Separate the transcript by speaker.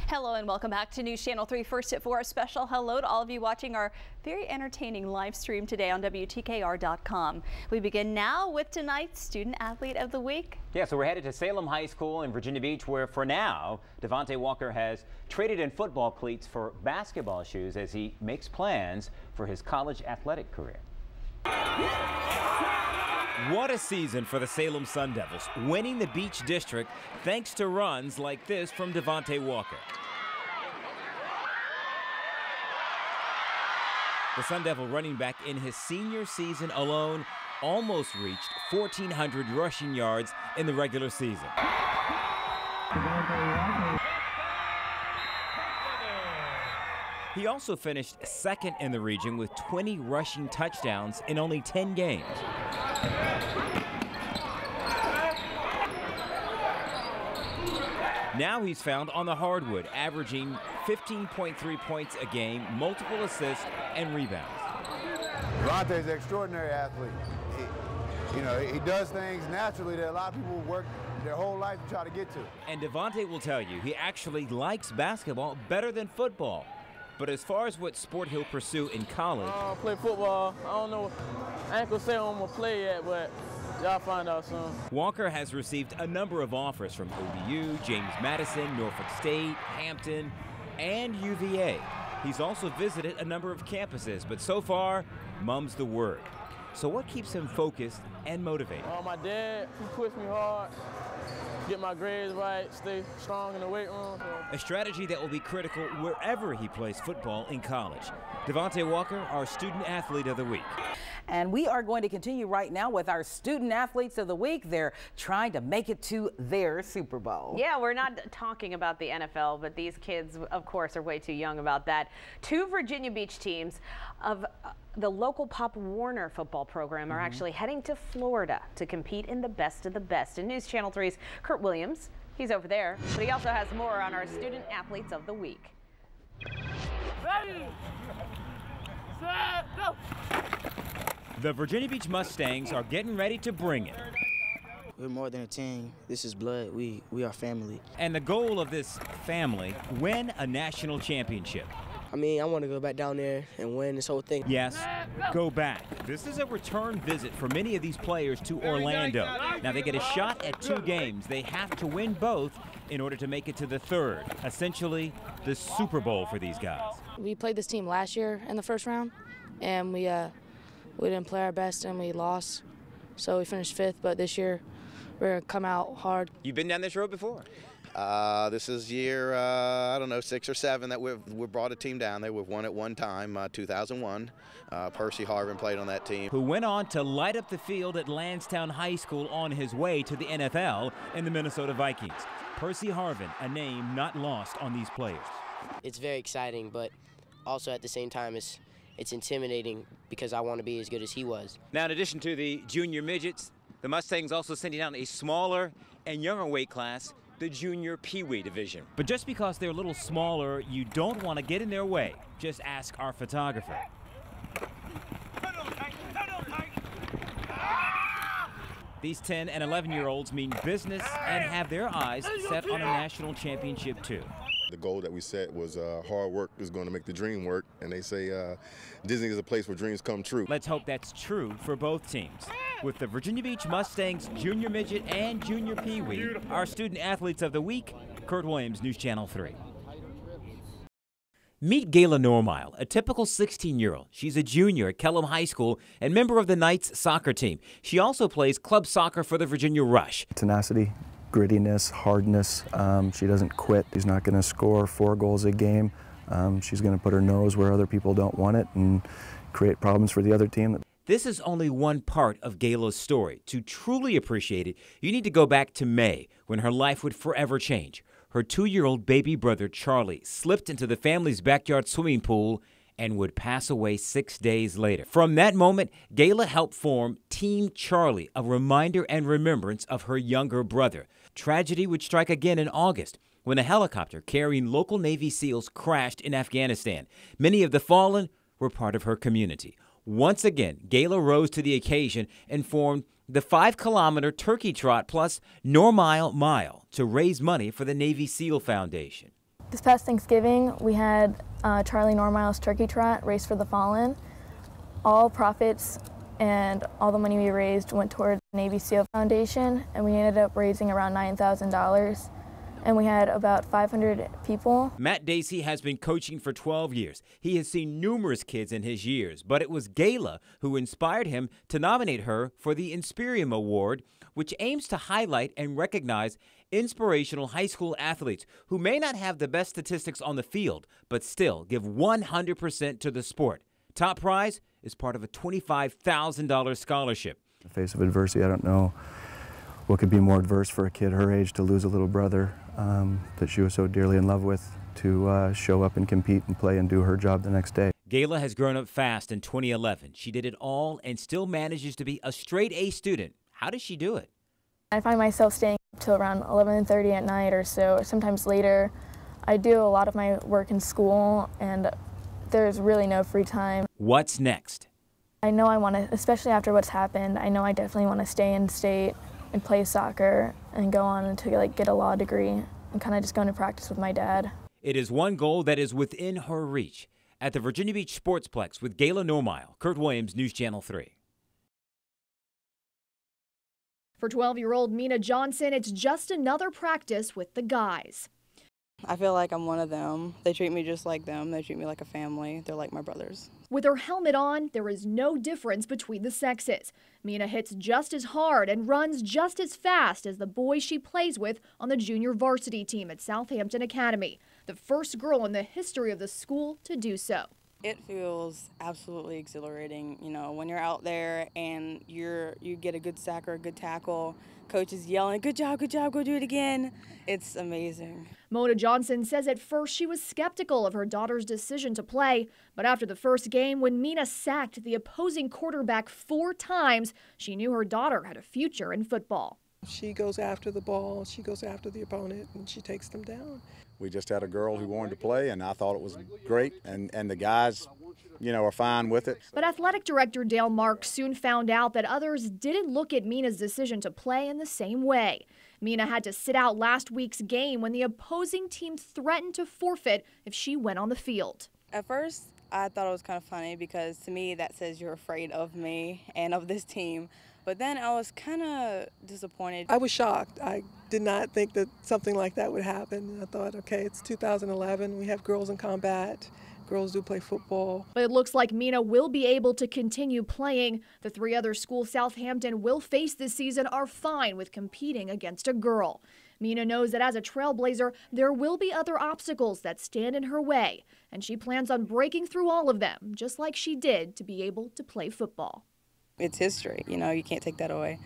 Speaker 1: Hello and welcome back to News Channel 3 First at 4. A special hello to all of you watching our very entertaining live stream today on WTKR.com. We begin now with tonight's Student Athlete of the Week.
Speaker 2: Yeah, so we're headed to Salem High School in Virginia Beach, where for now, Divante Walker has traded in football cleats for basketball shoes as he makes plans for his college athletic career.
Speaker 3: What a season for the Salem Sun Devils, winning the Beach District thanks to runs like this from Divante Walker. The Sun Devil running back in his senior season alone almost reached 1,400 rushing yards in the regular season. He also finished second in the region with 20 rushing touchdowns in only 10 games. Now he's found on the hardwood, averaging 15.3 points a game, multiple assists and rebounds.
Speaker 4: Divante's an extraordinary athlete. He does things naturally that a lot of people work their whole life to try to get to.
Speaker 3: And Divante will tell you he actually likes basketball better than football. But as far as what sport he'll pursue in college,
Speaker 5: play football. I don't know. I ain't gonna say I'm gonna play yet, but y'all find out soon.
Speaker 3: Walker has received a number of offers from ODU, James Madison, Norfolk State, Hampton, and UVA. He's also visited a number of campuses, but so far, mum's the word. So what keeps him focused and motivated?
Speaker 5: My dad, he pushed me hard, get my grades right, stay strong in the weight room.
Speaker 3: A strategy that will be critical wherever he plays football in college. Divante Walker, our Student Athlete of the Week.
Speaker 6: And we are going to continue right now with our Student Athletes of the Week. They're trying to make it to their Super Bowl.
Speaker 7: Yeah, we're not talking about the NFL, but these kids, of course, are way too young about that. Two Virginia Beach teams of the local Pop Warner football program are actually heading to Florida to compete in the best of the best. And News Channel 3's Kurt Williams, he's over there, but he also has more on our Student Athletes of the Week.
Speaker 5: Ready, set, go!
Speaker 3: The Virginia Beach Mustangs are getting ready to bring it.
Speaker 8: We're more than a team. This is blood. We are family.
Speaker 3: And the goal of this family, win a national championship.
Speaker 8: I mean, I want to go back down there and win this whole thing.
Speaker 3: Yes, go back. This is a return visit for many of these players to Orlando. Now they get a shot at 2 games. They have to win both in order to make it to the third. Essentially, the Super Bowl for these guys.
Speaker 9: We played this team last year in the first round, and we didn't play our best and we lost. So we finished 5th, but this year we're going to come out hard.
Speaker 3: You've been down this road before?
Speaker 10: This is year, I don't know, 6 or 7 that we've brought a team down there. We've won at one time, 2001. Percy Harvin played on that team.
Speaker 3: Who went on to light up the field at Lansdowne High School on his way to the NFL in the Minnesota Vikings. Percy Harvin, a name not lost on these players.
Speaker 8: It's very exciting, but also at the same time it's intimidating because I want to be as good as he was.
Speaker 3: Now, in addition to the junior midgets, the Mustangs also sending down a smaller and younger weight class, the junior Pee-wee division. But just because they're a little smaller, you don't want to get in their way. Just ask our photographer. These 10 and 11-year-olds mean business and have their eyes set on a national championship too.
Speaker 4: The goal that we set was hard work is going to make the dream work, and they say Disney is a place where dreams come true.
Speaker 3: Let's hope that's true for both teams. With the Virginia Beach Mustangs Junior Midget and Junior Pee-wee, our Student Athletes of the Week, Kurt Williams, News Channel 3. Meet Gaila Normile, a typical 16-year-old. She's a junior at Salem High School and member of the Knights soccer team. She also plays club soccer for the Virginia Rush.
Speaker 11: Tenacity, grittiness, hardness. She doesn't quit. She's not going to score 4 goals a game. She's going to put her nose where other people don't want it and create problems for the other team.
Speaker 3: This is only one part of Gaila's story. To truly appreciate it, you need to go back to May, when her life would forever change. Her 2-year-old baby brother, Charlie, slipped into the family's backyard swimming pool and would pass away 6 days later. From that moment, Gaila helped form Team Charlie, a reminder and remembrance of her younger brother. Tragedy would strike again in August, when a helicopter carrying local Navy SEALs crashed in Afghanistan. Many of the fallen were part of her community. Once again, Gaila rose to the occasion and formed the 5-kilometer Turkey Trot plus Normile Mile to raise money for the Navy SEAL Foundation.
Speaker 12: This past Thanksgiving, we had Gaila Normile's Turkey Trot, Race for the Fallen. All profits and all the money we raised went toward the Navy SEAL Foundation, and we ended up raising around $9,000. And we had about 500 people.
Speaker 3: Matt Dacey has been coaching for 12 years. He has seen numerous kids in his years, but it was Gaila who inspired him to nominate her for the Inspirium Award, which aims to highlight and recognize inspirational high school athletes who may not have the best statistics on the field, but still give 100% to the sport. Top prize is part of a $25,000 scholarship.
Speaker 11: In the face of adversity, I don't know what could be more adverse for a kid her age to lose a little brother that she was so dearly in love with, to show up and compete and play and do her job the next day.
Speaker 3: Gaila has grown up fast in 2011. She did it all and still manages to be a straight A student. How does she do it?
Speaker 12: I find myself staying up till around 11:30 at night or so, or sometimes later. I do a lot of my work in school, and there's really no free time.
Speaker 3: What's next?
Speaker 12: I know I want to, especially after what's happened, I know I definitely want to stay in state and play soccer and go on to get a law degree and kind of just go into practice with my dad.
Speaker 3: It is one goal that is within her reach. At the Virginia Beach Sportsplex with Gaila Normile, Kurt Williams, News Channel 3.
Speaker 13: For 12-year-old Meena Johnson, it's just another practice with the guys.
Speaker 14: I feel like I'm one of them. They treat me just like them. They treat me like a family. They're like my brothers.
Speaker 13: With her helmet on, there is no difference between the sexes. Meena hits just as hard and runs just as fast as the boys she plays with on the junior varsity team at Southampton Academy, the first girl in the history of the school to do so.
Speaker 14: It feels absolutely exhilarating, you know, when you're out there and you get a good sack or a good tackle, coach is yelling, good job, go do it again. It's amazing.
Speaker 13: Meena Johnson says at first she was skeptical of her daughter's decision to play, but after the first game, when Meena sacked the opposing quarterback 4 times, she knew her daughter had a future in football.
Speaker 15: She goes after the ball, she goes after the opponent, and she takes them down.
Speaker 16: We just had a girl who wanted to play, and I thought it was great, and the guys, you know, are fine with it.
Speaker 13: But athletic director Dale Marks soon found out that others didn't look at Meena's decision to play in the same way. Meena had to sit out last week's game when the opposing team threatened to forfeit if she went on the field.
Speaker 14: At first, I thought it was kind of funny because to me that says you're afraid of me and of this team. But then I was kind of disappointed.
Speaker 15: I was shocked. I did not think that something like that would happen. I thought, okay, it's 2011. We have girls in combat. Girls do play football.
Speaker 13: But it looks like Meena will be able to continue playing. The 3 other schools Southampton will face this season are fine with competing against a girl. Meena knows that as a trailblazer, there will be other obstacles that stand in her way, and she plans on breaking through all of them, just like she did to be able to play football.
Speaker 14: It's history, you know, you can't take that away.